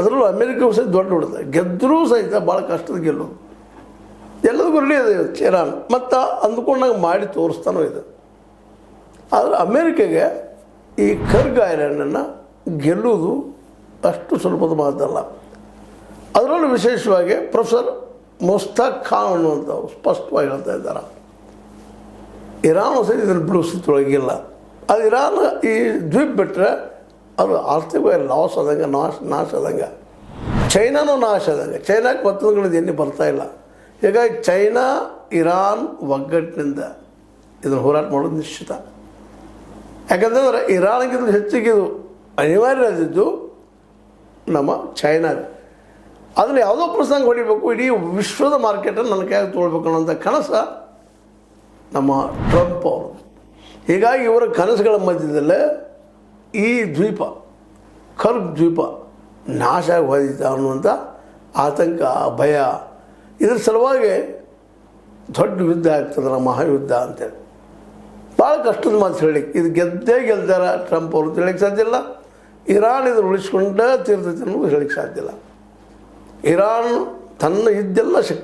ಅದರಲ್ಲೂ ಅಮೇರಿಕ ಸಹಿತ ದೊಡ್ಡ ಹೊಡೆದ, ಗೆದ್ದರೂ ಸಹಿತ ಭಾಳ ಕಷ್ಟದ ಗೆಲ್ಲೋದು. ಎಲ್ಲದಕ್ಕೂ ರೆಡಿ ಇದೆ ಇರಾನ್, ಮತ್ತು ಅಂದ್ಕೊಂಡಾಗ ಮಾಡಿ ತೋರಿಸ್ತಾನೋ ಇದೆ. ಆದರೆ ಅಮೇರಿಕೆಗೆ ಈ ಕರ್ಗ್ ಐಲ್ಯಾಂಡನ್ನು ಗೆಲ್ಲುವುದು ಅಷ್ಟು ಸುಲಭದ ಮಾತಲ್ಲ. ಅದರಲ್ಲೂ ವಿಶೇಷವಾಗಿ ಪ್ರೊಫೆಸರ್ ಮುಸ್ತಾಕ್ ಖಾನ್ ಅನ್ನುವಂಥವ್ರು ಸ್ಪಷ್ಟವಾಗಿ ಹೇಳ್ತಾ ಇದ್ದಾರೆ, ಇರಾನ್ ಸಹಿತ ಇದನ್ನು ಬಿಡಿಸೋದ್ರೊಳಗಿಲ್ಲ. ಅದು ಇರಾನ್ ಈ ದ್ವೀಪ ಬಿಟ್ಟರೆ ಅದು ಆರ್ಥಿಕವಾಗಿ ಲಾಸ್ ಆದಂಗೆ, ನಾಶ ಆದಂಗೆ. ಚೈನಾನೂ ನಾಶ ಆದಂಗೆ. ಚೈನಾಕ್ಕೆ ಒತ್ತಡಗಳಿಂದ ಎಣ್ಣೆ ಬರ್ತಾಯಿಲ್ಲ. ಹೀಗಾಗಿ ಚೈನಾ ಇರಾನ್ ಒಗ್ಗಟ್ಟಿನಿಂದ ಇದನ್ನು ಹೋರಾಟ ಮಾಡೋದು ನಿಶ್ಚಿತ. ಯಾಕಂತಂದರೆ ಇರಾನ್ಗಿಂತ ಹೆಚ್ಚಿಗೆ ಇದು ಅನಿವಾರ್ಯ ಆದಿದ್ದು ನಮ್ಮ ಚೈನಾಗೆ. ಅದನ್ನು ಯಾವುದೋ ಪ್ರಸಂಗ ಹೊಡಿಬೇಕು, ಇಡೀ ವಿಶ್ವದ ಮಾರ್ಕೆಟನ್ನು ನನ್ನ ಕೈಯಾಗಿ ತೊಗೊಳ್ಬೇಕು ಅನ್ನೋಂಥ ಕನಸು ನಮ್ಮ ಟ್ರಂಪ್ ಅವರು. ಹೀಗಾಗಿ ಇವರ ಕನಸುಗಳ ಮಧ್ಯದಲ್ಲೇ ಈ ದ್ವೀಪ, ಕರ್ಗ್ ದ್ವೀಪ ನಾಶ ಆಗಿ ಹೋದಿತ ಅನ್ನುವಂಥ ಆತಂಕ, ಭಯ. ಇದರ ಸಲುವಾಗಿ ದೊಡ್ಡ ಯುದ್ಧ ಆಗ್ತದಲ್ಲ, ಮಹಾಯುದ್ಧ ಅಂತೇಳಿ. ಭಾಳ ಕಷ್ಟದ ಮಾತು ಹೇಳಲಿಕ್ಕೆ. ಇದು ಗೆದ್ದೇ ಗೆಲ್ತಾರ ಟ್ರಂಪ್ ಅವರು ಹೇಳಲಿಕ್ಕೆ ಸಾಧ್ಯ ಇಲ್ಲ. ಇರಾನ್ ಇದನ್ನು ಉಳಿಸ್ಕೊಂಡೇ ತೀರ್ತೈತೆ ಅನ್ನೋದು ಹೇಳಲಿಕ್ಕೆ ಸಾಧ್ಯ ಇಲ್ಲ. ಇರಾನ್ ತನ್ನ ಇದ್ದೆಲ್ಲ ಶಕ್ತಿ